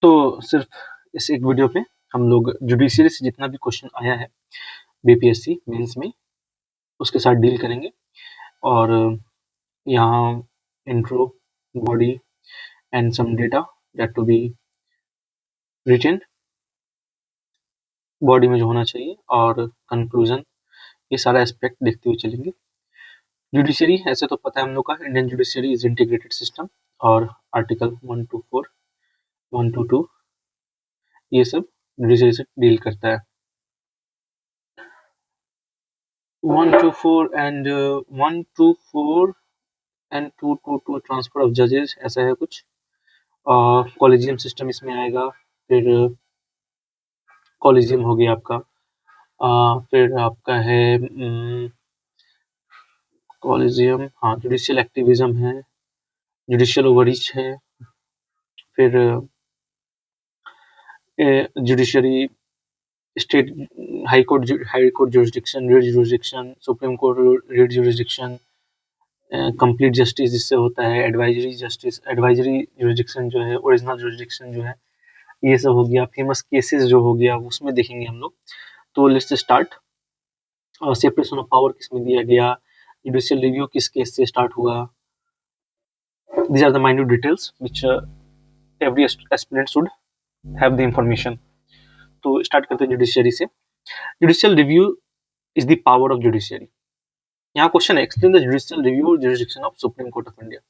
तो सिर्फ इस एक वीडियो पे हम लोग जुडिशरी से जितना भी क्वेश्चन आया है बीपीएससी मेंस में उसके साथ डील करेंगे। और यहाँ intro, body and some data that to be written, body में जो होना चाहिए, और कंक्लूजन, ये सारा एस्पेक्ट देखते हुए चलेंगे। जुडिशरी ऐसे तो पता है हम लोग का, Indian judiciary is integrated system, और आर्टिकल 124, 122 ये सब जुडिशरी से डील करता है। 124 एंड 124 एंड 222 ट्रांसफर ऑफ जजेस, ऐसा है कुछ। कॉलेजियम सिस्टम इसमें आएगा, फिर कॉलेजियम हो गया आपका। फिर आपका है कॉलेजियम, हाँ, जुडिशियल एक्टिविज्म है, जुडिशियल ओवररीच है, फिर judiciary state high court jurisdiction, red jurisdiction, supreme court red jurisdiction, complete justice जिससे होता है, एडवाइजरी जस्टिस, एडवाइजरी जुरिस्डिक्शन जो है, ओरिजिनल जुरिस्डिक्शन जो है, ये सब हो गया। फेमस केसेस जो हो गया उसमें देखेंगे हम लोग। तो let's start. Separation of power किसमें दिया गया, जुडिशियल रिव्यू किस केस से स्टार्ट हुआ, these are the minute details which every aspirant should have the information। तो स्टार्ट करते हैं जुडिशियरी से। Judicial review is the power of judiciary. यहाँ क्वेश्चन है, explain the judicial review jurisdiction of Supreme court of India.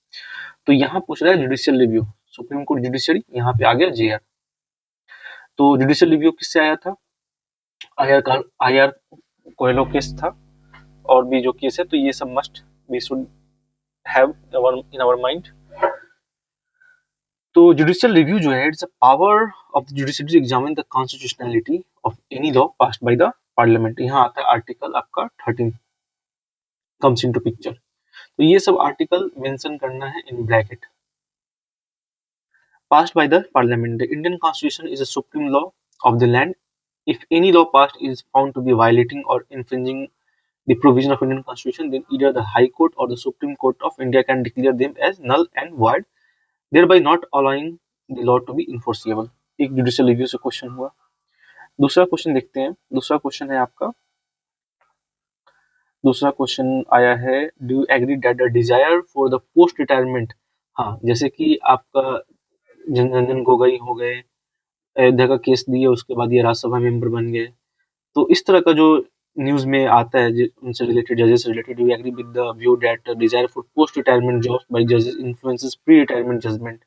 तो यहाँ पूछ रहा है judicial review, supreme court judiciary, यहाँ पे आ गया जेआर। तो जुडिशियल रिव्यू किससे आया था, आईआर कोयलो केस था, और भी जो केस है, तो ये सब must we should have in our mind. तो जुडिशियल रिव्यू जो है, it's a power of the judiciary to examine the constitutionality of any law passed by the parliament. यहाँ आता है आर्टिकल आपका 13 कम्स इनटू पिक्चर। तो ये सब आर्टिकल मेंशन करना है in bracket. Passed by the Parliament, the Indian Constitution is a supreme law of the land. If any law passed is found to be violating or infringing the provision of Indian Constitution, then either the High Court or the Supreme Court of India can declare them as null and void, thereby not allowing the law to be enforceable। एक judicial review से question हुआ। दूसरा question देखते हैं। दूसरा question है आपका, दूसरा क्वेश्चन आया है, do you agree that the desire for the post retirement, हाँ, जैसे कि आपका रंजन गोगोई हो गए, अयोध्या का केस दिया, उसके बाद ये राज्यसभा मेंबर बन गए। तो इस तरह का जो न्यूज में आता है उनसे रिलेटेड, जजेस से related, you agree with the view that desire for post retirement jobs by जजेस इन्फ्लुएंसेस प्री रिटायरमेंट जजमेंट।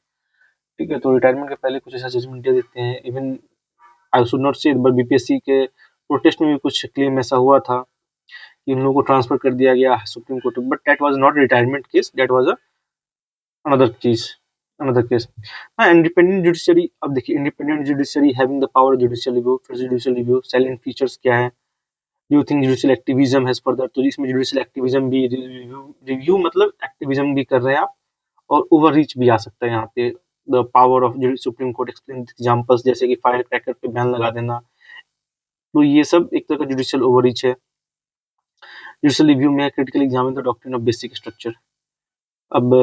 ठीक है, तो रिटायरमेंट के पहले कुछ ऐसा जजमेंट दे देते हैं। Even I should not say, but BPSC के प्रोटेस्ट में भी कुछ क्लेम ऐसा हुआ था कि उन लोगों को ट्रांसफर कर दिया गया supreme court, but that was not retirement case, that was another चीज, अनदर केस। हाँ, इंडिपेंडेंट जुडिशरी, अब देखिए, independent judiciary having the power judicial review. फिर जुडिशियल रिव्यू साइलेंट फीचर्स क्या है, do you think judicial activism has further, तो इसमें judicial activism भी, रिव्यू मतलब एक्टिविज्म भी कर रहे हैं आप, और ओवर रीच भी आ सकता है यहाँ पे। The power of Supreme court explain examples, जैसे कि फायर क्रैकर पे बैन लगा देना, तो ये सब एक तरह का जुडिशियल ओवर रीच है। जुडिशियल रिव्यू में critical examine the doctrine of basic structure. अब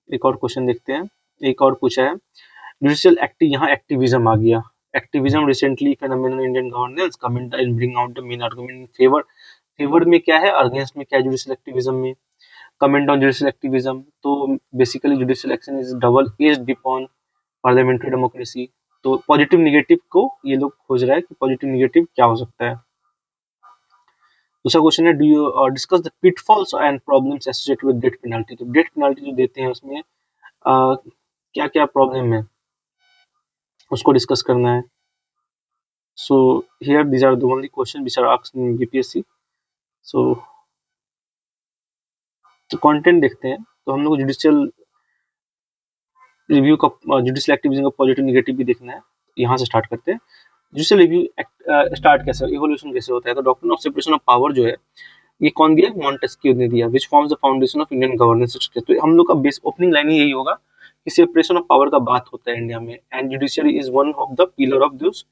एक और क्वेश्चन देखते हैं। एक और पूछा है, जुडिशियल एक्टिव, यहाँ एक्टिविज्म आ गया। Activism recently phenomenon Indian governance, comment and bring out the main argument in favour. Favour में क्या है, अगेंस्ट में क्या है जुडिशियल एक्टिविज्म में। कमेंट ऑन जुडिशियल एक्टिविज्म, तो basically judicial action is double edged upon parliamentary democracy. तो positive negative को ये लोग खोज रहा है कि पॉजिटिव निगेटिव क्या हो सकता है। दूसरा क्वेश्चन है, do you discuss the pitfalls and problems associated with death penalty. तो डेथ पेनल्टी जो देते हैं उसमें क्या क्या प्रॉब्लम है उसको डिस्कस करना है। So here these are the only question which are asked in BPSC. So content देखते हैं। तो हम लोग जुडिशियल रिव्यू का, जुडिशियल एक्टिविज्म का पॉजिटिव निगेटिव भी देखना है। यहाँ से स्टार्ट करते हैं। जुडिशियल रिव्यू स्टार्ट कैसे, इवोल्यूशन कैसे होता है। तो doctrine of separation of power जो है, ये कौन दिया, मॉन्टेस्क्यू ने दिया, which forms the foundation of Indian governance system. तो हम लोग का बेस ओपनिंग लाइन ही यही होगा कि सेपरेशन ऑफ पावर का बात होता है इंडिया में, and judiciary is one of the pillar of this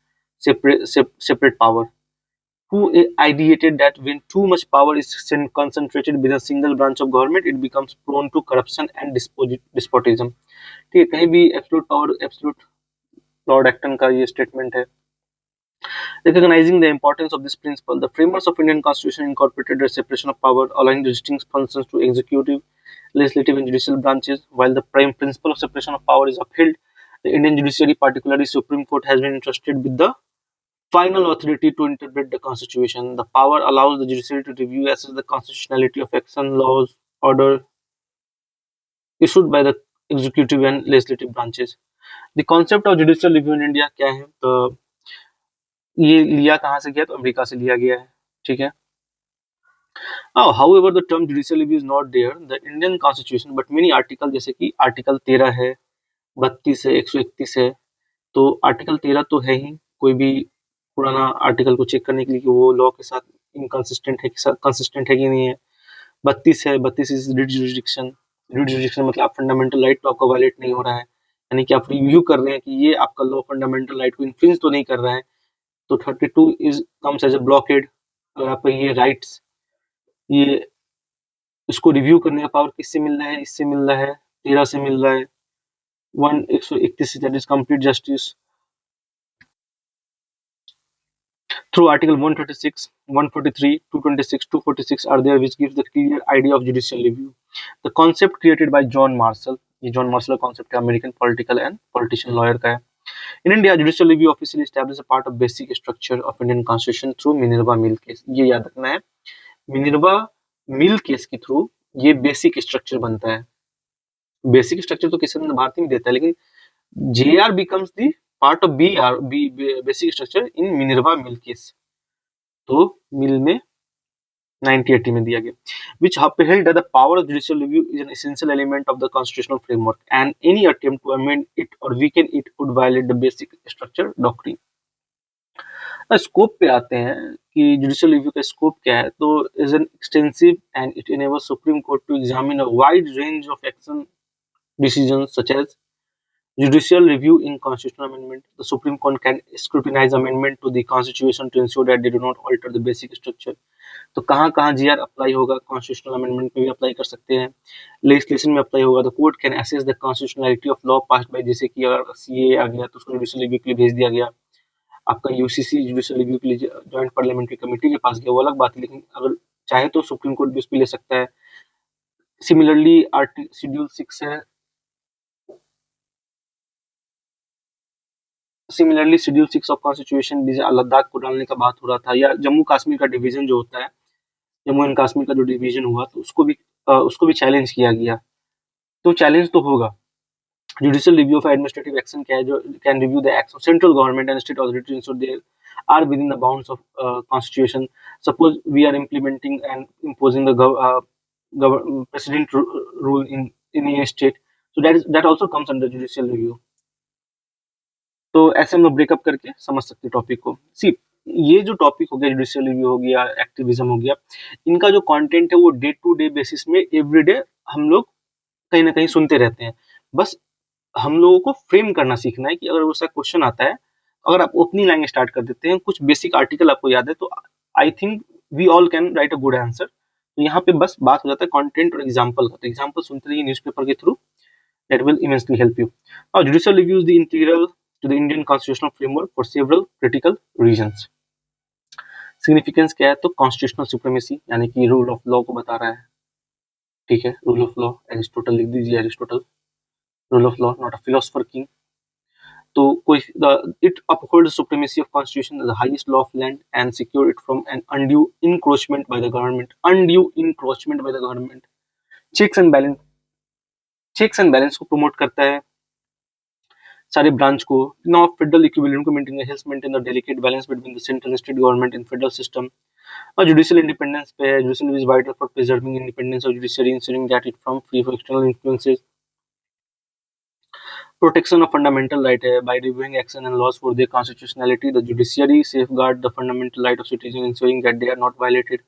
separate power, who ideated that when too much power is concentrated within a single branch of government, it becomes prone to corruption and despotism। ठीक है, कहीं भी absolute power, absolute Lord Acton का ये statement है। Recognizing the importance of this principle, the framers of Indian Constitution incorporated a separation of power, allowing the distinct functions to executive, legislative, and judicial branches. While the prime principle of separation of power is upheld, the Indian judiciary, particularly Supreme Court, has been entrusted with the final authority to interpret the Constitution. The power allows the judiciary to review, assess the constitutionality of action, laws, order issued by the executive and legislative branches. The concept of judicial review in India क्या है? तो ये लिया कहाँ से गया? तो America से लिया गया है, ठीक है। However, the term judicial review is not there in the Indian Constitution, but many articles जैसे कि आर्टिकल 13 है, 32 है, 131 है, तो आर्टिकल 13 तो है ही, कोई भी पुराना आर्टिकल को चेक करने के लिए कि वो लॉ के साथ इनकंसिस्टेंट है कि कंसिस्टेंट है कि नहीं है। 32 है, 32 is writ jurisdiction. Writ jurisdiction मतलब आप फंडामेंटल राइट तो आपका वायलेट नहीं हो रहा है, यानी कि आप रिव्यू कर रहे हैं कि ये आपका लॉ फंडामेंटल राइट को इन्फ्रिंज तो नहीं कर रहा है। तो 32 is comes as a blockade. अगर आपका ये राइट्स, ये इसको रिव्यू करने का पावर किससे मिल रहा है? इससे मिल रहा है, 13 से मिल रहा है, 131 that is complete justice. Through Article 136, 143, 226, 246 are there, which gives the clear idea of judicial review. The concept created by John Marshall, ये जॉन मार्शल का concept है, American political and politician lawyer का है। In India, judicial review officially established a part of basic structure of Indian Constitution through Minerva Mill case. ये याद रखना है, Minerva mill case के थ्रू ये बेसिक स्ट्रक्चर बनता है। बेसिक स्ट्रक्चर तो किसी ने भारतीय में देता है, लेकिन JR becomes the part of BR, basic structure in Minerva Mill case. तो मिल में 1980 में दिया गया, which upheld that the power of judicial review is an essential element of the constitutional framework, and any attempt to amend it or weaken it would violate the basic structure doctrine. Scope पे आते हैं कि judicial review का scope क्या है, तो is an extensive and it enables Supreme Court to examine a wide range of action decisions such as judicial review in constitutional amendment. The Supreme Court can scrutinize amendment to the constitution to ensure that they do not alter the basic structure. तो कहाँ कहाँ GR apply होगा? Constitutional amendment में भी apply कर सकते हैं, legislation में अप्लाई होगा। The court can assess the constitutionality of law passed bye, जैसे कि अगर सीए आ गया तो उसको जुडिशियल रिव्यू के लिए भेज दिया गया, आपका यूसीसी जुडिशियल रिव्यू के लिए जॉइंट पार्लियामेंट्री कमेटी के पास गया, वो अलग बात है, लेकिन अगर चाहे तो सुप्रीम कोर्ट भी उस पर ले सकता है। सिमिलरली शेड्यूल 6 है, similarly schedule 6 of constitution Ladakh को डालने का बात हो रहा था, या जम्मू कश्मीर का डिवीजन जो होता है, जम्मू एंड कश्मीर का जो डिवीजन हुआ, तो उसको भी चैलेंज किया गया। तो चैलेंज तो होगा। Judicial review of administrative action क्या है? जो can review the acts of central government and state authority ensure they are within the bounds of constitution. Suppose we are implementing and imposing the president rule in a state, so that also comes under judicial review. तो ऐसे हम लोग breakup करके समझ सकते हैं topic को। सी, ये जो टॉपिक हो गया, जुडिशियल रिव्यू हो गया, एक्टिविज्म हो गया, इनका जो कंटेंट है वो डे टू डे बेसिस में एवरीडे हम लोग कहीं ना कहीं सुनते रहते हैं। बस हम लोगों को फ्रेम करना सीखना है कि अगर उसका क्वेश्चन आता है, अगर आप ओपनिंग लाइन स्टार्ट कर देते हैं, कुछ बेसिक आर्टिकल आपको याद है, तो I think we all can write a good answer. तो यहाँ पे बस बात हो जाता है कंटेंट और एग्जाम्पल का। तो एग्जाम्पल सुनते रहिए न्यूज़पेपर के through, that will immensely help you. Now, judicial review is the integral to the Indian constitutional framework for several critical reasons. Significance क्या है? तो constitutional supremacy, यानी कि रूल ऑफ लॉ को बता रहा है, ठीक है। रूल ऑफ लॉ, एरिस्टोटल लिख दीजिए, Aristotle, rule of law not a philosopher king. तो कोई it upholds the supremacy of constitution as the highest law of land and secure it from an undue encroachment by the government. Undue encroachment by the government. Checks and balance को promote करता है, सारे branch को। Now federal equilibrium को maintain, helps maintain the delicate balance between the central and state government in federal system. और judicial independence पे है, judicial is vital for preserving independence of judiciary, ensuring that it from free for external influences. Protection of fundamental right है, by reviewing action and laws for their constitutionality the judiciary safeguard the fundamental right of citizen, ensuring that they are not violated.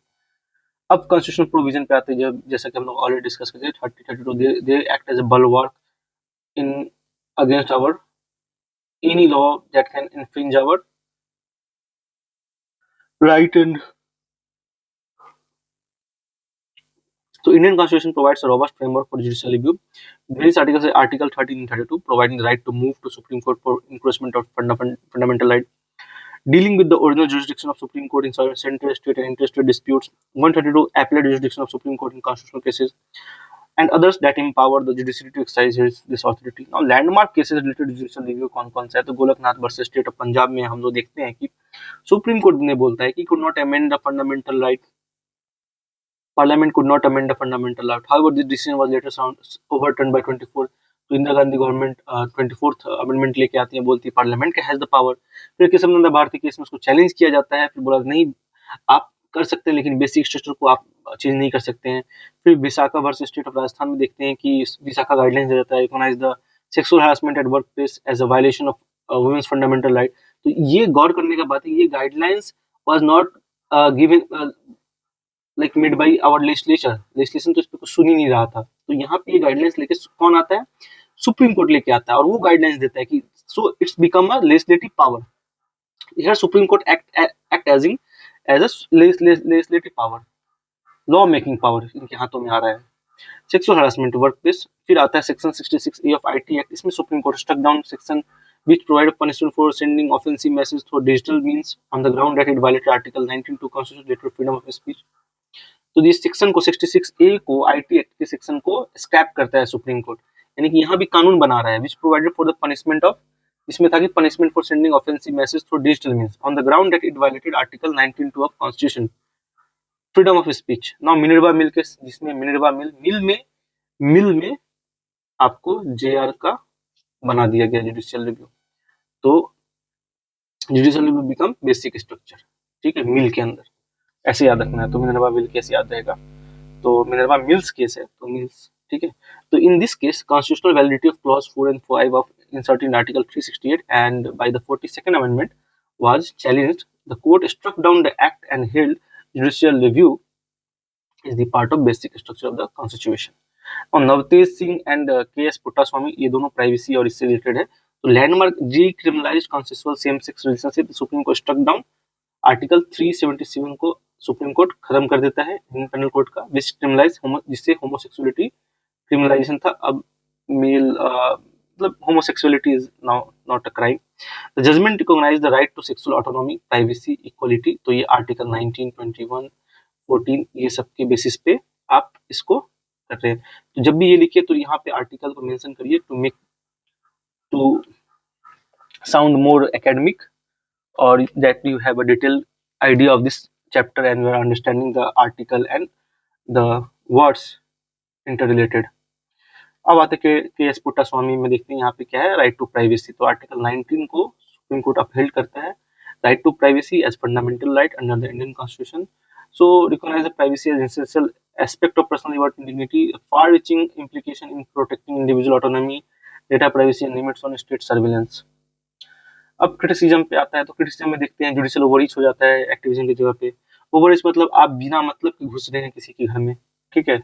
अब constitutional provision पे आते हैं, जब जैसा कि हम लोग ऑलरेडी डिस्कस कर चुके, 30-32 they act as a bulwark in against our any law that can infringe our right. And so Indian Constitution provides a robust framework for judicial review, Various articles say Article 13 and 32 providing the right to move to Supreme Court for encroachment of fundamental right, dealing with the original jurisdiction of Supreme Court in central state and interstate disputes, 132 appellate jurisdiction of Supreme Court in constitutional cases, and others that empower the judiciary to exercise this authority. Now landmark cases related to judicial review कौन कौन सा है, तो Golaknath versus state of Punjab में हम लोग देखते हैं कि सुप्रीम कोर्ट ने बोलता है कि could not amend the fundamental right. Parliament could not amend the fundamental right. However, this decision was later overturned by 24. तो Indira Gandhi government 24th amendment लेके आती है, बोलती है पार्लियामेंट का हैज द पावर. फिर केशव भारती केस में उसको चैलेंज किया जाता है, फिर बोला नहीं आप कर सकते हैं लेकिन बेसिक स्ट्रक्चर को आप चेंज नहीं कर सकते हैं. फिर Vishakha versus state of Rajasthan में देखते हैं कि विशाखा गाइडलाइंस दे जाता है, recognize the sexual harassment at work place as a violation of women's fundamental right. तो ये गौर करने का बात है, ये guidelines was not given like made by our legislation, तो इस पे कुछ सुन ही नहीं रहा था. तो यहाँ पे ये गाइडलाइंस लेके कौन आता है, सुप्रीम कोर्ट लेके आता है, और वो गाइडलाइंस देता है कि so it's become a legislative power. Here Supreme Court act as a legislative power, law making power इनके हाथों में आ रहा है. सेक्सुअल हरासमेंट वर्क प्लेस, फिर आता है section 66A of IT act. इसमें supreme court struck down section which provide punishment for sending offensive messages through digital means on the ground that it violated Article 19 to constitute related freedom of speech. तो इस section को 66A को IT act के section को scrap करता है supreme court, यानी कि यहाँ भी कानून बना रहा है which provided for the punishment of, इसमें था कि punishment for sending offensive message through digital means on the ground that it violated article 19(2) of constitution, freedom of speech. Now Minerva mill के, जिसमें मिनर्वा मिल में आपको जेआर का बना दिया गया जुडिशियल रिव्यू. तो judicial review become basic structure, ठीक है, मिल के अंदर ऐसे याद रखना है. तो मिनर्वा मिल कैसे याद रहेगा, तो मिनर्वा मिल्स केस है, तो मिल्स, ठीक है. तो in this case constitutional validity of clause 4 and 5 of inserted in article 368 and by the 42nd amendment was challenged. The court struck down the act and held judicial review is the part of basic structure of the constitution. और Navtej Singh and K S. Puttaswamy, ये दोनों privacy और इससे related है. तो landmark जी criminalized consensual same sex relationship, supreme court struck down. Article 377 को Supreme court खत्म कर देता है इंडियन पेनल कोड का, विच क्रिमिनलाइज जिससे होमोसेक्सुअलिटी क्रिमिनलाइजेशन था, अब मेल मतलब homosexuality is now not a crime. The judgment recognize the right to sexual autonomy, privacy, equality. तो ये आर्टिकल 19, 21, 14 ये सब के बेसिस पे आप इसको कर रहे हैं. तो जब भी ये लिखिए तो यहाँ पे आर्टिकल को मेंशन करिए to sound more academic, or that you have a detailed idea of this chapter and you are understanding the article and the words interrelated. अब आते के एस पुट्टास्वामी में देखते हैं यहाँ पे क्या है, राइट टू प्राइवेसी. तो आर्टिकल 19 को सुप्रीम कोर्ट अपहेल्ड करता है, right to privacy as fundamental right under the Indian constitution. So recognize the privacy as essential aspect of personal liberty and dignity, far-reaching implication in protecting individual autonomy, data privacy and limits on state surveillance. अब criticism पे आता है, तो criticism में देखते हैं judicial overreach हो जाता है एक्टिविज्म की जगह पे. ओवररीच मतलब आप बिना मतलब के घुस रहे हैं किसी के घर में, ठीक है,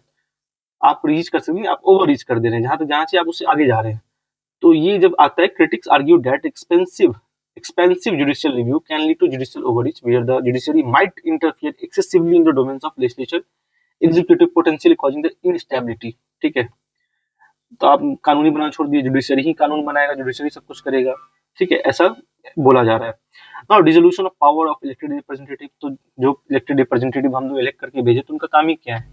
आप रीच कर सकते हैं, आप ओवर रीच कर दे रहे हैं, जहां तक जहां से आप उससे आगे जा रहे हैं. तो ये जब आता है, critics argue that expensive judicial review can lead to judicial overreach where the judiciary might interfere excessively in the domains of legislature executive, potentially causing the instability. ठीक है, तो आप कानूनी बनाना छोड़ दिए, जुडिशरी ही कानून बनाएगा, जुडिशरी सब कुछ करेगा, ठीक है, ऐसा बोला जा रहा है. Now dissolution of power of elected representative. तो जो इलेक्टेड रिप्रेजेंटेटिव हम लोग इलेक्ट करके भेजे, तो उनका काम ही क्या है,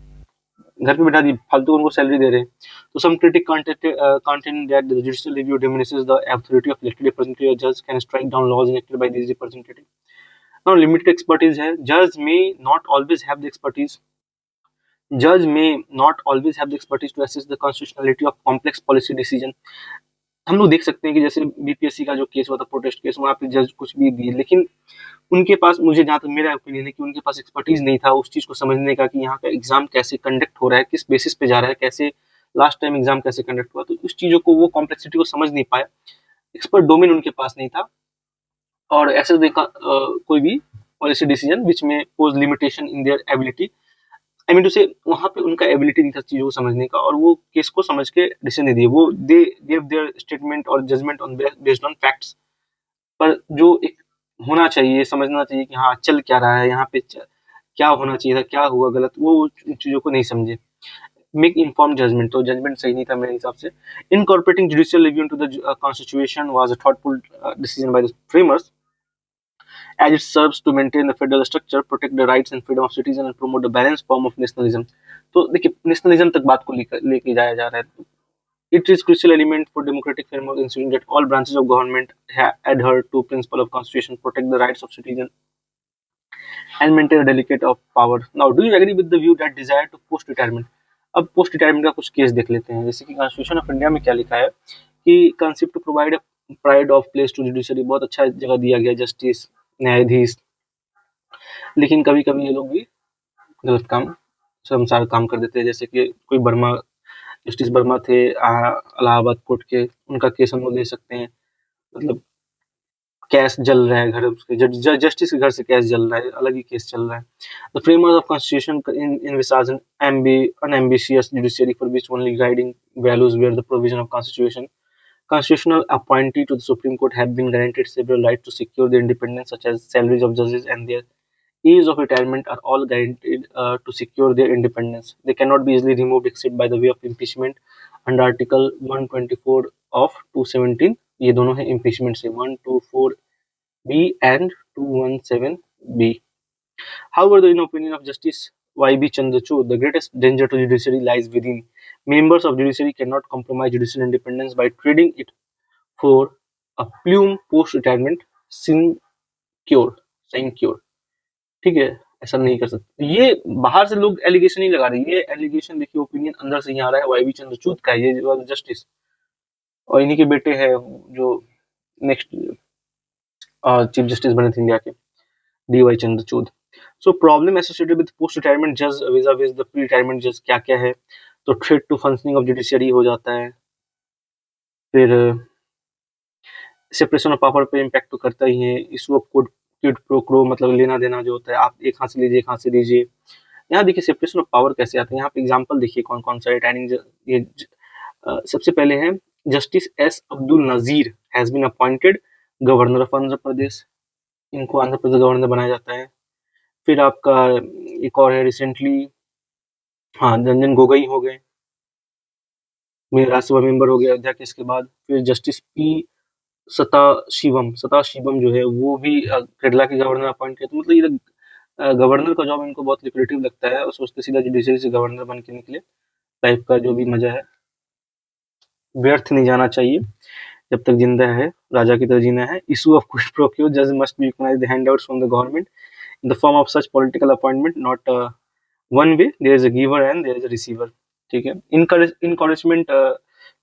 घर पे बैठा दी, फालतू उनको सैलरी दे रहे हैं. तो some critic contend that the judicial review diminishes the authority of elected representative, जज can strike down laws enacted by these representative. Now limited expertise है, जज may not always have the expertise. Judge may not always have the expertise to assess the constitutionality of complex policy decision. हम लोग देख सकते हैं कि जैसे BPSC का जो केस हुआ था, प्रोटेस्ट केस, वहाँ पे जज कुछ भी दिए, लेकिन उनके पास, मुझे जहाँ तक मेरा ओपिनियन है कि उनके पास एक्सपर्टीज नहीं था उस चीज को समझने का कि यहाँ का एग्जाम कैसे कंडक्ट हो रहा है, किस बेसिस पे जा रहा है, कैसे लास्ट टाइम एग्जाम कैसे कंडक्ट हुआ. तो उस चीजों को, वो कॉम्प्लेक्सिटी को समझ नहीं पाया, एक्सपर्ट डोमेन उनके पास नहीं था, और ऐसे देखा कोई भी policy decision which impose limitation in their ability, I mean to say वहाँ पे उनका एबिलिटी नहीं था चीजों को समझने का, और वो केस को समझ के डिसीजन नहीं दिए. वो दे गिव देयर स्टेटमेंट और judgment on based on facts, पर जो एक होना चाहिए, समझना चाहिए कि हाँ चल क्या रहा है यहाँ पे, क्या होना चाहिए था, क्या हुआ गलत, वो उन चीजों को नहीं समझे. मेक इन्फॉर्म जजमेंट, तो जजमेंट सही नहीं था मेरे हिसाब से। Incorporating judicial review into the constitution was a thoughtful decision by the framers, as it serves to maintain the federal structure, protect the rights and freedom of citizens, and promote the balanced form of nationalism. तो देखिए nationalism तक बात को लेके जाया जा रहा है। It is crucial element for democratic framework ensuring that all branches of government adhere to principle of constitution, protect the rights of citizens, and maintain a delicate of power. Now, do you agree with the view that desire to post retirement? अब post retirement का कुछ case देख लेते हैं। जैसे कि constitution of India में क्या लिखा है कि concept to provide pride of place to judiciary, बहुत अच्छा जगह दिया गया, जस्टिस, न्यायाधीश। लेकिन कभी कभी ये लोग भी गलत काम, शर्मसार काम कर देते हैं। जैसे कि कोई वर्मा, जस्टिस वर्मा थे इलाहाबाद कोर्ट के, उनका केस हम लोग ले सकते हैं। मतलब कैश जल रहा है घर, उसके जस्टिस के घर से कैश जल रहा है, अलग ही केस चल रहा है। The framers of constitution envisage an ambitious judiciary for which only guiding values were the provision of constitution. Constitutional appointee to the Supreme Court have been granted several rights to secure their independence, such as salaries of judges and their age of retirement are all guaranteed to secure their independence. They cannot be easily removed except by the way of impeachment under Article 124 of 217. ये दोनों है impeachment से, 124B and 217B. However, in opinion of Justice Y.B. Chandrachud, the greatest danger to judiciary lies within. Members of judiciary cannot compromise judicial independence by trading it for a plume post-retirement sinecure. ठीक है, ऐसा नहीं कर सकते। ये बाहर से लोग एलिगेशन नहीं लगा रहे, ये एलिगेशन देखिए ओपिनियन अंदर से ही आ रहा है, वाई.बी. चंद्रचूड का है, ये जस्टिस, और इन्हीं के बेटे हैं जो नेक्स्ट चीफ जस्टिस बने थे इंडिया के, D.Y.. Chandrachud. So problem associated with post retirement जज विज़ द प्री रिटायरमेंट जज क्या क्या है? तो threat to functioning of judiciary हो जाता है, फिर सेपरेशन ऑफ पावर पे इम्पैक्ट तो करता ही है, issue of code quid pro quo, मतलब लेना देना जो होता है, आप एक हाथ से लीजिए, एक हाथ से दीजिए। यहाँ देखिए सेपरेशन ऑफ पावर कैसे आता है, यहाँ पे एग्जांपल देखिए कौन कौन सा रिटायरिंग। ये सबसे पहले है justice S Abdul Nazeer has been appointed governor of Andhra Pradesh, इनको आंध्र प्रदेश गवर्नर बनाया जाता है। फिर आपका एक और है रिसेंटली, हाँ, रंजन गोगोई हो गए, राज्यसभा मेंबर हो गए अयोध्या केस के बाद। फिर जस्टिस पी सताशिवम जो है वो भी केरला के गवर्नर अपॉइंट किए। तो मतलब ये गवर्नर का जॉब इनको बहुत लिक्रेटिव लगता है और सोचते सीधा जुडिशरी से गवर्नर बन के निकले, लाइफ का जो भी मजा है व्यर्थ नहीं जाना चाहिए, जब तक जिंदा है राजा की तरह जीना है। Issue of quid pro quo, जज must be recognize the handouts from the government in the form of such political appointment, not one way, there is a giver and there is a receiver. ठीक है, encouragement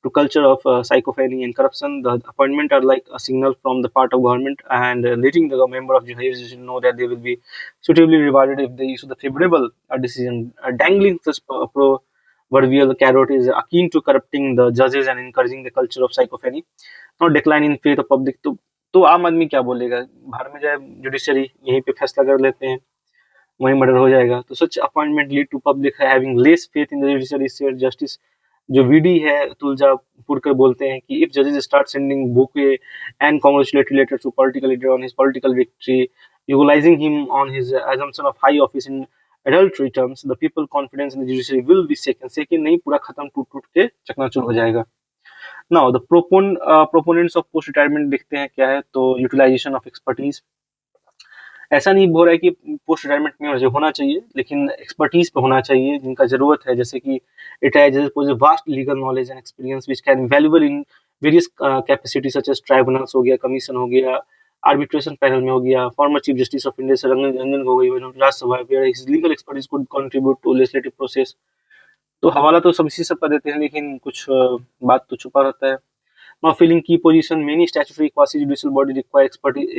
to culture of psychophony and corruption. The appointment are like a signal from the part of government and letting the member of jurisdiction know that they will be suitably rewarded if they issue the favorable decision. Dangling such proverbial carrot is akin to corrupting the judges and encouraging the culture of psychophony. Not decline in faith of public. तो आम आदमी क्या बोलेगा, बाहर में जाए judiciary, यहीं पे फैसला कर लेते हैं, वहीं मर्डर हो जाएगा। तो such appointment lead to public having less faith in the judiciary share justice. जो वीडी है तुलजापुरकर बोलते हैं कि इफ जजेस start sending bouquet and congratulatory letters to political leader on his political victory, utilizing him on his assumption of high office in adultery terms, the people confidence in the judiciary will be shaken नहीं, पूरा खत्म, टूट के चकनाचूर हो जाएगा। Now the proponents of post retirement देखते हैं क्या है। तो यूटिलाइजेशन ऑफ एक्सपर्टीज, ऐसा नहीं हो रहा है कि पोस्ट रिटायरमेंट में होना चाहिए, लेकिन एक्सपर्टीज पे होना चाहिए जिनका जरूरत है। जैसे कि retired vast legal knowledge and experience which can valuable in various capacity such as tribunals हो गया, कमीशन हो गया, आर्बिट्रेशन पैनल में हो गया। Former chief justice of India Ranjan Gogoi Rajya Sabha, his legal expertise could contribute to legislative process. तो हवाला तो सब इसी सब का देते हैं, लेकिन कुछ बात तो छुपा रहता है। Now filling key position, many statutory quasi-judicial body require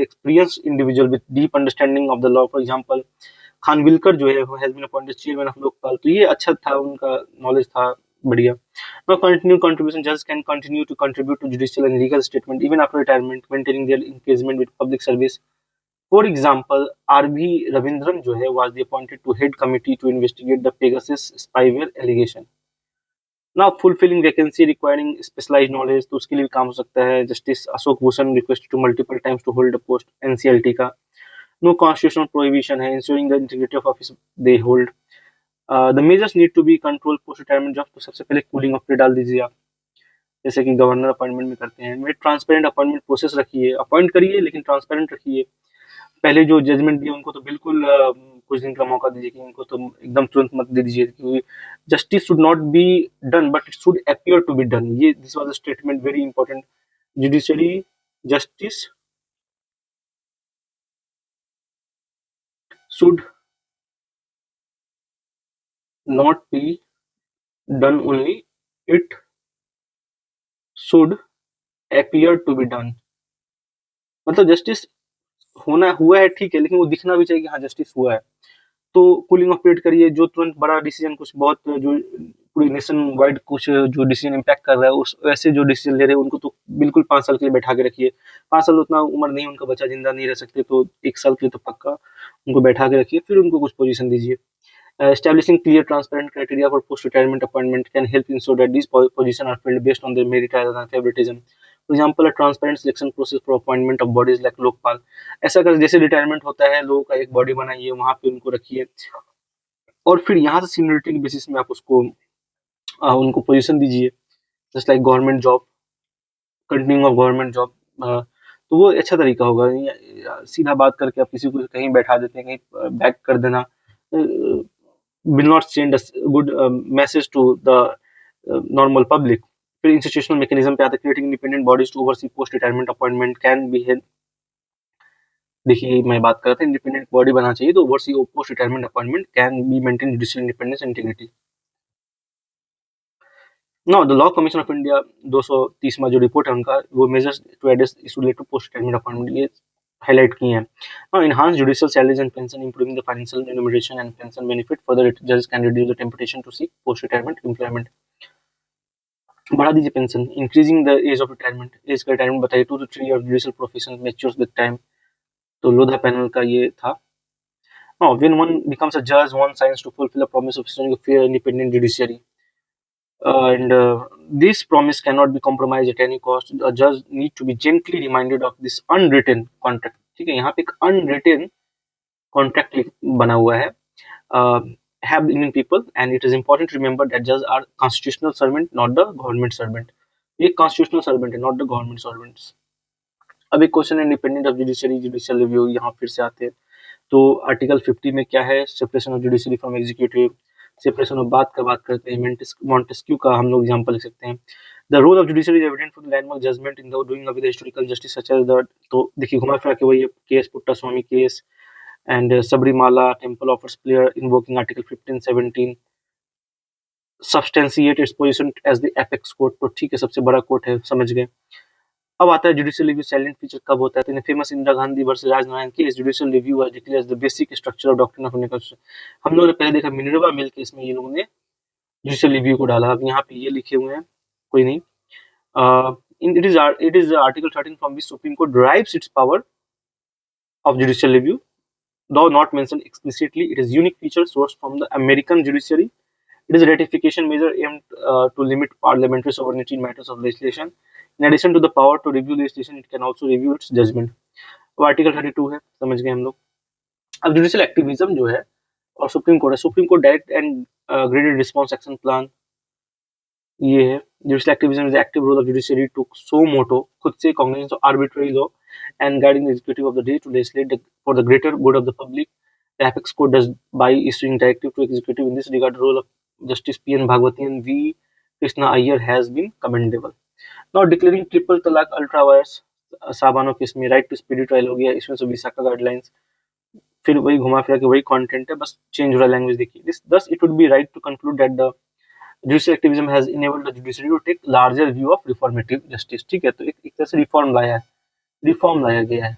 experienced individual with deep understanding of the law. For example, Khanwilkar जो है has been appointed chairman of Lokpal, तो ये अच्छा था, उनका नॉलेज था बढ़िया। Now continued contribution, judges can continue to contribute to judicial and legal statement even after retirement, maintaining their engagement with public service. For example, R.V. Ravindran जो है was appointed to head committee to investigate the Pegasus spyware allegation. ना fulfilling vacancy requiring specialized knowledge, तो उसके लिए भी काम हो सकता है। Justice Ashok Bhushan request to multiple times to hold a post, NCLT का। नो कॉन्स्टिट्यूशनल प्रोहिबिशन है, ensuring the integrity of office they hold. The measures need to be control post retirement job. तो सबसे पहले कूलिंग ऑफ पे डाल दीजिए आप, जैसे कि गवर्नर अपॉइंटमेंट में करते हैं। ट्रांसपेरेंट अपॉइंटमेंट प्रोसेस रखिए, अपॉइंट करिए लेकिन ट्रांसपेरेंट रखिए। पहले जो जजमेंट दिए उनको तो बिल्कुल कुछ दिन का मौका दीजिए, कि उनको तो एकदम तुरंत मत दे दीजिए, क्योंकि justice should not be done but it should appear to be done. ये this was a statement very important. Judiciary justice should not be done only, it should appear to be done. मतलब justice होना हुआ है ठीक है, लेकिन वो दिखना भी चाहिए कि हाँ जस्टिस हुआ है। तो कूलिंग ऑफ पीरियड करिए, जो तुरंत बड़ा डिसीजन कुछ बहुत जो पूरी नेशन वाइड कुछ जो डिसीजन इम्पैक्ट कर रहा है, उस वैसे जो डिसीजन ले रहे हैं उनको तो बिल्कुल 5 साल के लिए बैठा के रखिए। 5 साल उतना उम्र नहीं, उनका बच्चा जिंदा नहीं रह सकते, तो 1 साल के लिए तो पक्का उनको बैठा के रखिए, फिर उनको कुछ पोजीशन दीजिए। Establishing clear, transparent criteria for post-retirement appointment can help ensure that these positions are filled based on their merit rather than favoritism. For example, a transparent selection process for appointment of bodies like Lokpal. ऐसा कर, जैसे retirement होता है लोगों का, एक body बनाइए, वहां पे उनको रखिए, और फिर यहाँ से सीनियरिटी के बेसिस में आप उसको उनको पोजीशन दीजिए, just like government job, continue of government job. तो वो अच्छा तरीका होगा। सीधा बात करके आप किसी को कहीं बैठा देते हैं, कहीं बैक कर देना will not send a good message to the normal public। फिर इंस्टीट्यूशनल मैकेनिज्म पे आते हैं। Creating independent bodies to oversee post retirement appointment can be help. देखिए मैं बात कर रहा था, इंडिपेंडेंट बॉडी बनाना चाहिए तो oversee post retirement appointment can be maintain judicial independence and integrity. Now the law commission of India 230वां जो रिपोर्ट है उनका, वो measures to address issue related to post retirement appointment, ये हाईलाइट किए हैं। Now enhance judicial salaries and pension, improving the financial remuneration and pension benefit, further जजेस can reduce the temptation to seek post retirement employment. बढ़ा दीजिए pension. Increasing the as of retirement, as का retirement बताइए। 2 to 3 years judicial profession matures with time. तो Lodha panel का ये था। Now, when one becomes a judge, one signs to fulfill a promise of establishing a fair, independent judiciary. And this promise cannot be compromised at any cost. A judge need to be gently reminded of this unwritten contract। ठीक है, यहाँ पे एक unwritten contract बना हुआ है have Indian people, and it is important to remember that judges are constitutional servant, not the government servant। ये constitutional servant है, not the government servants। अब एक क्वेश्चन है independent of judiciary, judicial review, यहाँ फिर से आते हैं। तो आर्टिकल 50 में क्या है, separation of judiciary from executive. Separation of बात का बात करते हैं, मॉन्टेस्क्यू का हम लोग एग्जांपल लिख सकते हैं। The role of judiciary is evident from the landmark judgment in the doing of the historical justice such as the. तो देखिए घुमा फिरा के वही case, Puttaswamy case and Sabarimala temple offers player invoking article 15-17 substantiate its position as the apex court. तो ठीक है, सबसे बड़ा कोर्ट है, समझ गए। अब आता है जुडिशियल रिव्यू साइलेंट फीचर कब होता है। तो famous Indira Gandhi versus Raj Narain case, judicial review was declared as the basic structure of doctrine of Indian constitution. हम लोगों ने पहले देखा मिनर्वा मिल केस में ये लोगों ने जुडिशियल रिव्यू को डाला। अब यहाँ पे ये लिखे हुए हैं, कोई नहीं। it is article 13 from which Supreme Court derives its power of judicial review, though not mentioned explicitly. It is unique feature sourced from the American judiciary। It is a ratification measure aimed to limit parliamentary sovereignty in matters of legislation। In addition to the power to review legislation, it can also review its judgment। अब article 32 है, समझ गए हम लोग। अब judicial activism जो है और सुप्रीम कोर्ट है, supreme court direct and graded response action plan, ये है। Judicial activism is active role of judiciary to suo motu, खुद से cognizance of arbitrary law and guiding the executive of the day to legislate for the greater good of the public. The apex court does by issuing directive to executive in this regard। The role of Justice P.N. Bhagwati and V. Krishna Iyer has been commendable। Now declaring triple talaq ultra vires, Shah Bano case में right to speedy trial हो गया, इसमें से Vishakha guidelines, फिर वही घुमा फिरा के वही कंटेंट है, बस चेंज हो रहा लैंग्वेज देखिए। This thus it would be right to conclude that the judicial activism has enabled the judiciary to take larger view of reformative justice। ठीक है, तो एक तरह से रिफॉर्म लाया गया है।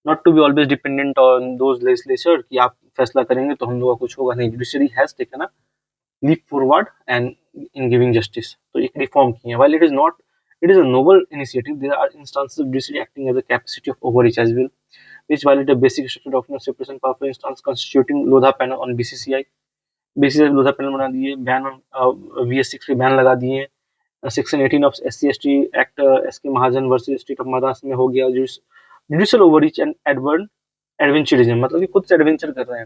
Not to be always dependent on those legislature कि आप फैसला करेंगे तो हम लोग का कुछ होगा, नहीं। Judiciary has taken a leap forward and in giving justice, तो एक रिफॉर्म की है। While it is a novel initiative, there are instances of judiciary acting as a capacity of overreach as well, which violate the basic structure doctrine of separation power, for instance constituting Lodha panel on BCCI। BCCI Lodha panel बना दिए, ban on VS6 पे ban लगा दिए। Section 18 of SC/ST act SK Mahajan versus state of Madras में हो गया judicial overreach and adventurism, मतलब कि खुद से एडवेंचर कर रहे हैं।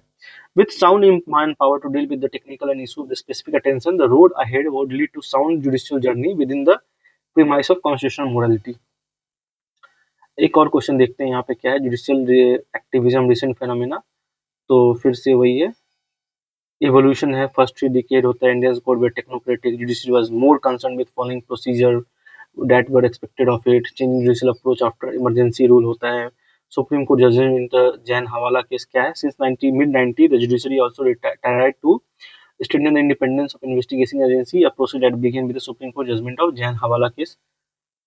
With sound man power to deal with the technical and issue the specific attention the road ahead would lead to sound judicial journey within the premise of constitutional morality. एक और question देखते हैं यहाँ पे क्या है, judicial activism recent phenomena. तो फिर से वही है, इवोल्यूशन है। फर्स्ट 3 डिकेड होता है India's code where technocratic, judiciary was more concern with following procedure that were expected of it, changing judicial approach after emergency rule होता है। Supreme Court judgment in the Jain hawala case क्या है, सिंस 90 mid 90 the judiciary also tried to strengthen the independence of investigation agency, a process that began with the Supreme Court judgment of Jain hawala case.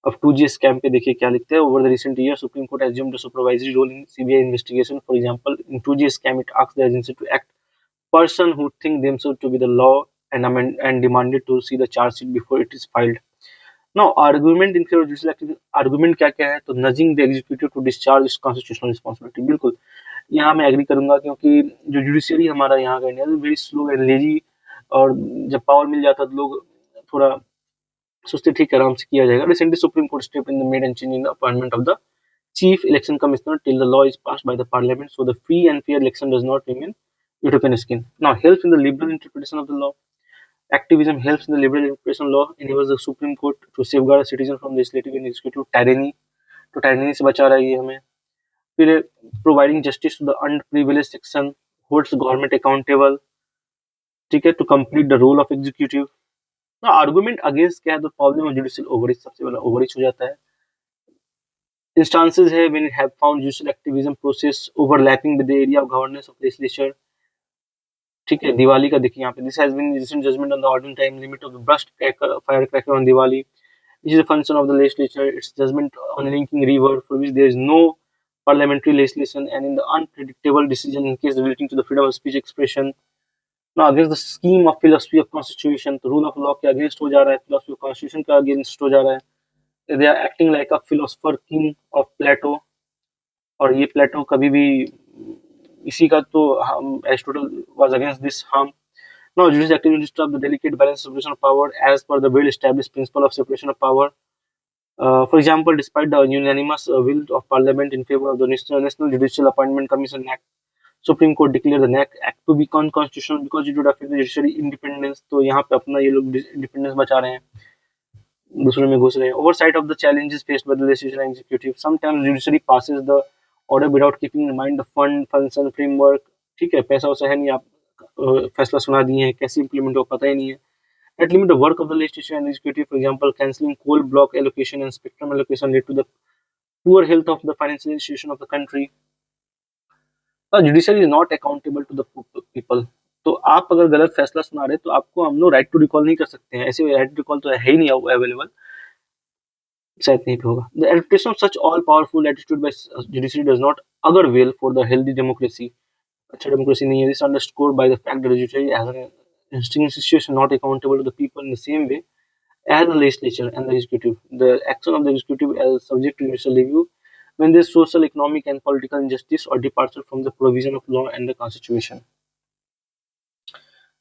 अब 2G scam पे देखिए क्या लिखते हैं, over the recent year supreme court assumed a supervisory role in CBI investigation. For example, in 2G scam it asked the agency to act person who think themselves to be the law and demanded to see the charge sheet before it is filed. Now, argument in favor of judicial activism, argument क्या क्या है, तो nudging the executive to discharge its constitutional responsibility। बिल्कुल यहाँ मैं agree करूंगा, क्योंकि जो जुडिशियरी हमारा यहाँ का India very slow and lazy, और जब पावर मिल जाता है तो लोग थोड़ा सोचते ठीक है आराम से किया जाएगा। Recently supreme court step in the made and change in the appointment of the chief election commissioner till the law is passed by the parliament, so the free and fair election does not remain utopian skin. Now, helps in the liberal interpretation of the law. Activism helps in the liberal interpretation law, enables the Supreme Court to safeguard a citizen from legislative and executive tyranny, तो tyranny से बचा रहा है ये हमें। फिर providing justice to the underprivileged section, holds the government accountable, ठीक है, to complete the role of executive। ना argument against क्या है, तो problem of judicial overreach, सबसे पहला overreach हो जाता है। Instances है when it have found judicial activism process overlapping with the area of governance of legislature, ठीक है। दिवाली का देखिए यहाँ पे, this has been recent judgment on the ordinary time limit of the burst firecracker on Diwali. This is a function of the legislature. Its judgment on linking river for which there is no parliamentary legislation and in the unpredictable decision in case relating to the freedom of speech expression. Now against the scheme of philosophy of constitution, तो rule of law के against हो जा रहा है, philosophy of constitution का against हो जा रहा है। They are acting like a philosopher king of Plato, और ये प्लेटो कभी भी इसी का तो हम Aristotle was against this harm. Now, judicial activity disturb the delicate balance of separation of power as per the well-established principle of separation of power. For example, despite the unanimous will of Parliament in favor of the National Judicial Appointment Commission Act, Supreme Court declared the NAC Act to be unconstitutional because it would affect the judiciary independence। तो यहाँ पे अपना ये लोग independence बचा रहे हैं, दूसरों में घुस रहे हैं। Oversight of the challenges faced by the legislature and executive. Sometimes judiciary passes the order without keeping in mind the fund, function, framework। ठीक है, पैसा वैसा है नहीं, आप फैसला सुना दिए हैं, कैसे इम्प्लीमेंट हो पता ही नहीं है। That limit the work of the legislature and executive, for example, cancelling coal block allocation and spectrum allocation led to the poor health of the financial institution of the country. The judiciary is not accountable to the people। तो आप अगर गलत फैसला सुना रहे तो आपको हम लोग राइट टू रिकॉल नहीं कर सकते हैं, ऐसे राइट टू रिकॉल तो है ही नहीं अवेलेबल, शायद नहीं भी होगा। The adaptation of such all powerful attitude by judiciary does not augur well for the healthy democracy। अच्छा डेमोक्रेसी नहीं है। This underscored by the fact that the judiciary as an institution not accountable to the people in the same way as the legislature and the executive. The action of the executive is subject to judicial review when there is social, economic, and political injustice or departure from the provision of law and the constitution.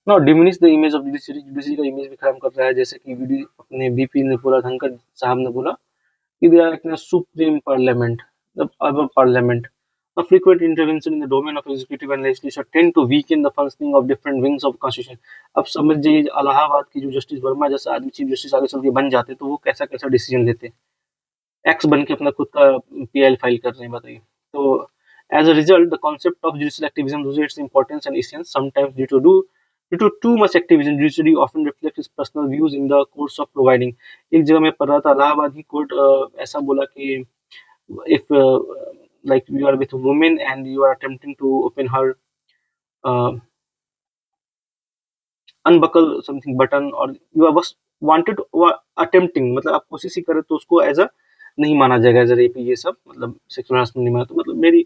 Now, diminish the image of judiciary। judiciary का image भी खराब कर रहा है, जैसे कि अपने BP ने बोला, धनखड़ साहब ने बोला कि they are acting as supreme parliament, the above parliament। A frequent intervention in the domain of executive and legislature tend to weaken the functioning of different wings of constitution। अब समझ जाइए इलाहाबाद की जो जस्टिस वर्मा जैसा आदमी चीफ जस्टिस आगे चल के बन जाते तो वो कैसा कैसा डिसीजन लेते, एक्स बन के अपना खुद का पीएल फाइल कर रहे हैं, बताइए। तो as a result the concept of judicial activism loses its importance and essence sometimes due to too much activism। judiciary often reflects its personal views in the course of providing। एक जगह मैं पढ़ रहा था, इलाहाबाद की कोर्ट ऐसा बोला कि if like you are with a woman and you are attempting to open her unbuckle something button or you are was wanted attempting, मतलब आप कोशिश ही करें तो उसको एज अ नहीं माना जाएगा, एज अ रेप, ये सब मतलब सेक्सुअल हरासमेंट नहीं माना। तो मतलब मेरी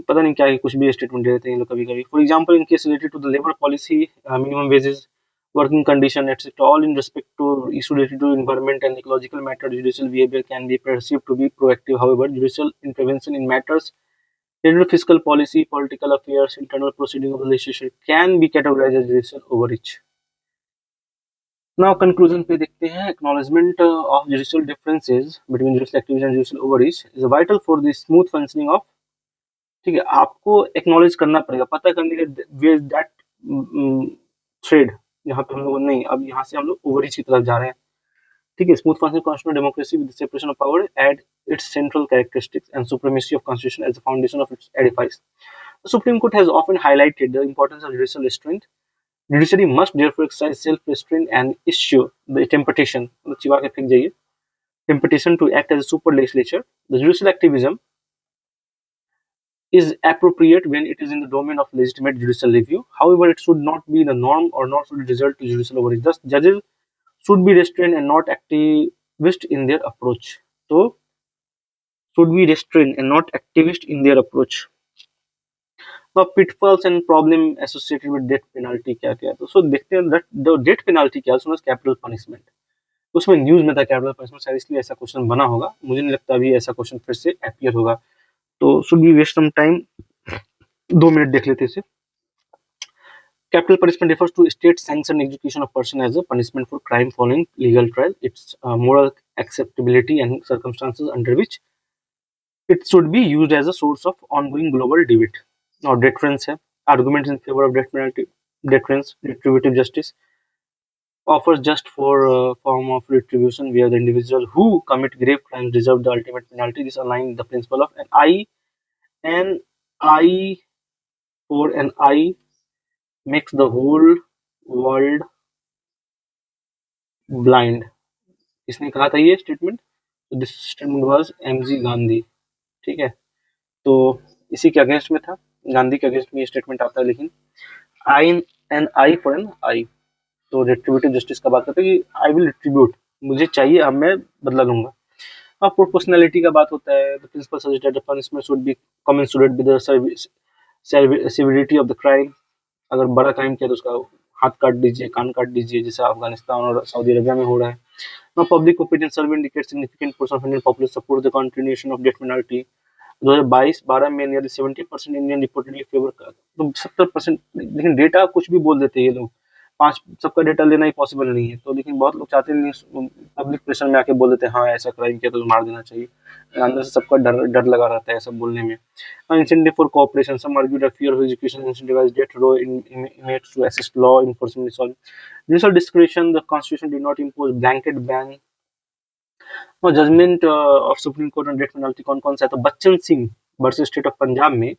पता नहीं क्या है, कुछ भी स्टेटमेंट दे देते हैं ये लोग कभी कभी। For example in case related to the labour policy, minimum wages, working condition, etc., all in respect to issue related to environment and ecological matter, judicial behavior can be perceived to be proactive। However, judicial intervention in matters related to fiscal policy, political affairs, internal proceeding of the legislature can be categorized as judicial overreach। Now, conclusion पे देखते हैं, acknowledgement of judicial differences between judicial activism and judicial overreach is vital for the smooth functioning of ठीक है, आपको acknowledge करना पड़ेगा, पता करने के वे दैट थ्रेड, यहाँ पे हम लोग नहीं, अब यहाँ से हम लोग ओवररीच की तरफ जा रहे हैं। ठीक है, smooth functioning constitutional democracy with separation of power at its central characteristics and supremacy of constitution as the foundation of its edifice. The Supreme Court has often highlighted the importance of judicial restraint. Judiciary must therefore exercise self-restraint and issue the temptation, मतलब चिपा के फेंक जाइए, temptation to act as a super legislature. The judicial activism is appropriate when it is in the domain of legitimate judicial review. However, it should not be the norm or nor should it result to judicial overreach. Thus, judges should be restrained and not activist in their approach. So, should be restrained and not activist in their approach. Now, pitfalls and problem associated with death penalty क्या क्या है? तो सो देखते हैं the death penalty क्या है, उसमें capital punishment. उसमें न्यूज में था कैपिटल पनिशमेंट, शायद इसलिए ऐसा क्वेश्चन बना होगा, मुझे नहीं लगता अभी ऐसा क्वेश्चन फिर से अपीयर होगा। तो should be waste some time, 2 minute देख लेते हैं। Capital punishment refers to state sanctioned execution of person as a punishment for crime following legal trial. Its moral acceptability and circumstances under which it should be used as a source of ongoing global debate. Now, deterrence है, arguments in favor of death penalty, deterrence, retributive justice offers just for form of retribution where the individual who commit grave crimes deserve the ultimate penalty. This aligns the principle of an eye for an eye makes the whole world blind. किसने कहा था ये statement? तो this statement was MG Gandhi. ठीक है, तो इसी के अगेंस्ट में था, गांधी के अगेंस्ट में ये स्टेटमेंट आता है। लेकिन eye an eye for an eye, तो रिट्रीब्यूटिव जस्टिस का बात करते हैं कि आई विल रिट्रीब्यूट, मुझे चाहिए, अब मैं बदला लूंगा। अब प्रोपोर्शनैलिटी का बात होता है, the principal suggested the punishment should be commensurate with the severity of the crime. अगर बड़ा क्राइम किया तो उसका हाथ काट दीजिए, कान काट दीजिए, जैसे अफगानिस्तान और सऊदी अरबिया में हो रहा है। Now, public opinion survey indicates significant portion of Indian population support the continuation of death penalty. 2022-12 में nearly 70% इंडियन रिपोर्टेडली फेवर का, तो 70%, लेकिन डेटा कुछ भी बोल देते हैं ये लोग, पांच सबका डेटा लेना ही पॉसिबल नहीं है। तो लेकिन बहुत लोग चाहते नहीं, पब्लिक प्रेशर में आके बोल देते हैं हाँ ऐसा क्राइम किया तो मार देना चाहिए, अंदर से सबका डर डर लगा रहता है सब बोलने में। Incentive for cooperation, some argue that fear of education incentivize death row inmates to assist law enforcement solve judicial discretion. The constitution did not impose blanket ban. और judgment of Supreme Court on death penalty कौन कौन सा है? तो Bachan Singh versus state of Punjab में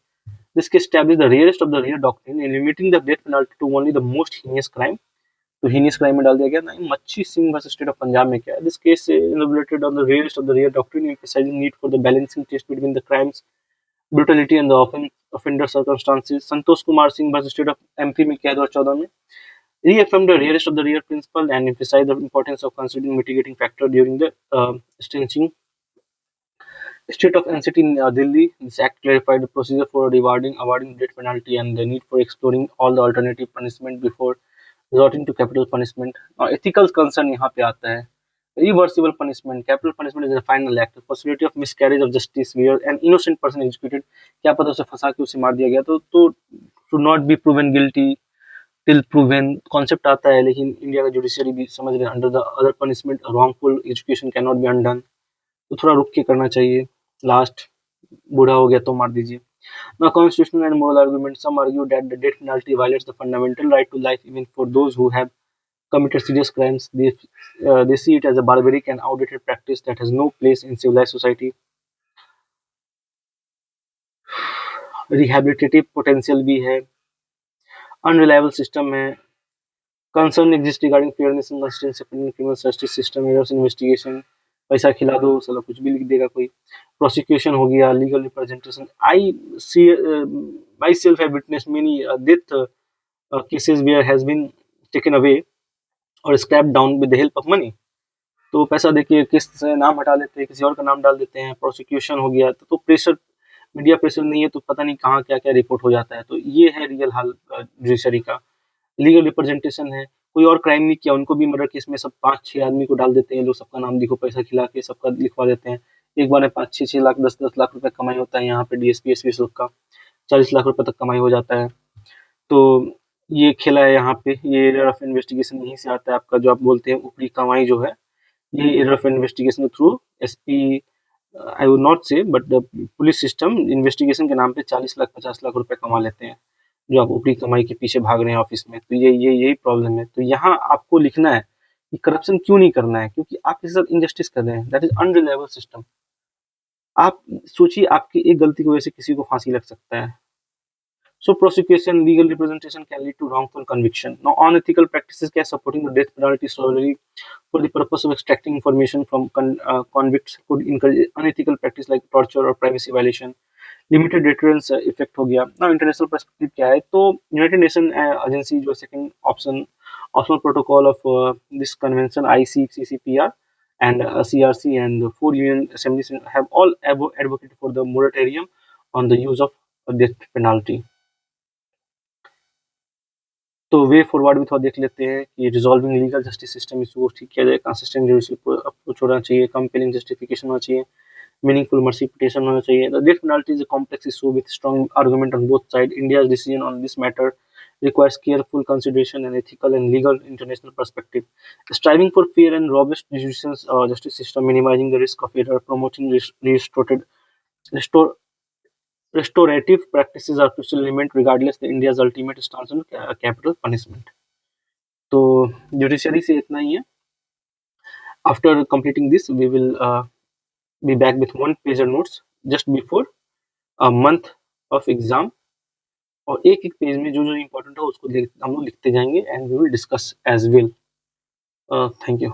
this case establish the rarest of the rare doctrine in limiting the death penalty to only the most heinous crime. तो heinous crime में डाल दिया गया ना। Machhi Singh versus state of Punjab में क्या है? This case elaborated on the rarest of the rare doctrine emphasising need for the balancing test between the crime's brutality and the offender circumstances। Santosh Kumar Singh versus state of MP में क्या है 2014 में? Reaffirmed the rarest of the rare principle and emphasized the importance of considering mitigating factor during the sentencing. State of NCT in Delhi, this act clarified the procedure for awarding death penalty and the need for exploring all the alternative punishment before resorting to capital punishment. Ethical concern यहाँ पे आता है। Reversible punishment, capital punishment is a final act. The possibility of miscarriage of justice where an innocent person executed, क्या पता उसे फंसा के उसे मार दिया गया, तो should not be proven guilty till proven concept आता है। लेकिन इंडिया का जुडिशियरी भी समझ रहे हैं under the other punishment wrongful education can not be undone, तो थोड़ा रुक के करना चाहिए। लास्ट बूढ़ा हो गया तो मार दीजिए। Now, constitutional and moral arguments. Some argue that the death penalty violates the fundamental right to life even for those who have committed serious crimes. They see it as a barbaric and outdated practice that has no place in civilized society. Rehabilitative potential भी है। Unreliable system है। Concern exists regarding fairness and consistency of Indian criminal justice system, errors in investigation, पैसा खिला दो साला कुछ भी लिख देगा कोई। प्रोसिक्यूशन हो गया, legal representation. I see myself have witnessed many death cases where has been taken away or scrapped down with the help of money। तो पैसा देके किस से नाम हटा लेते हैं, किसी और का नाम डाल देते हैं। प्रोसिक्यूशन हो गया तो प्रेशर, मीडिया प्रेशर नहीं है तो पता नहीं कहाँ क्या क्या रिपोर्ट हो जाता है। तो ये है रियल हाल जुडिशरी का। लीगल रिप्रेजेंटेशन है, कोई और क्राइम नहीं किया उनको भी मर्डर केस में सब 5-6 आदमी को डाल देते हैं लोग, सबका नाम लिखो, पैसा खिला के सबका लिखवा देते हैं। एक बार में 5-6 लाख 10-10 लाख रुपए कमाई होता है। यहाँ पे डीएसपी एसपी सबका 40 लाख रुपए तक कमाई हो जाता है। तो ये खेला है यहाँ पे। ये एरिया ऑफ इन्वेस्टिगेशन यहीं से आता है आपका, जो आप बोलते हैं ऊपरी कमाई जो है, ये area of investigation through SP I would not say, but the police system investigation के नाम पे 40 लाख 50 लाख रुपए कमा लेते हैं, जो आप ऊपरी कमाई के पीछे भाग रहे हैं ऑफिस में। तो यही प्रॉब्लम है। तो यहाँ आपको लिखना है कि करप्शन क्यों नहीं करना है, क्योंकि आप इसके साथ इनजस्टिस कर रहे हैं, दैट इज अनरिलायबल सिस्टम। आप सोचिए, आपकी एक गलती की वजह से किसी को फांसी लग सकता है। So prosecution, legal representation can lead to wrongful conviction. Now, unethical practices can supporting the death penalty solely for the purpose of extracting information from convicts could encourage unethical practice like torture or privacy violation. Limited deterrence effect हो गया ना। International perspective क्या है, तो United nation agency जो second option optional protocol of this convention ICCPR and CRC and four union assemblies have all advocated for the moratorium on the use of death penalty. तो way forward भी थोड़ा देख लेते हैं कि resolving legal justice system issue को ठीक किया जाए, कंसिस्टेंट जुडिशियल अप्रोच होना चाहिए, कंपेलिंग जस्टिफिकेशन होना चाहिए, meaningful mercy petition होना चाहिए। The death penalty is a complex issue with strong argument on both sides. India's decision on this matter requires careful consideration and ethical and legal international perspective. Striving for fair and robust judicial justice system, minimizing the risk of error, promoting restore, restorative practices are crucial element regardless the India's ultimate stance on capital punishment. तो judiciary से इतना ही है। After completing this we will be back with one pager notes just before a month of exam, और एक एक page में जो जो इम्पोर्टेंट है उसको हम लोग लिखते जाएंगे and we will discuss as well. Thank you.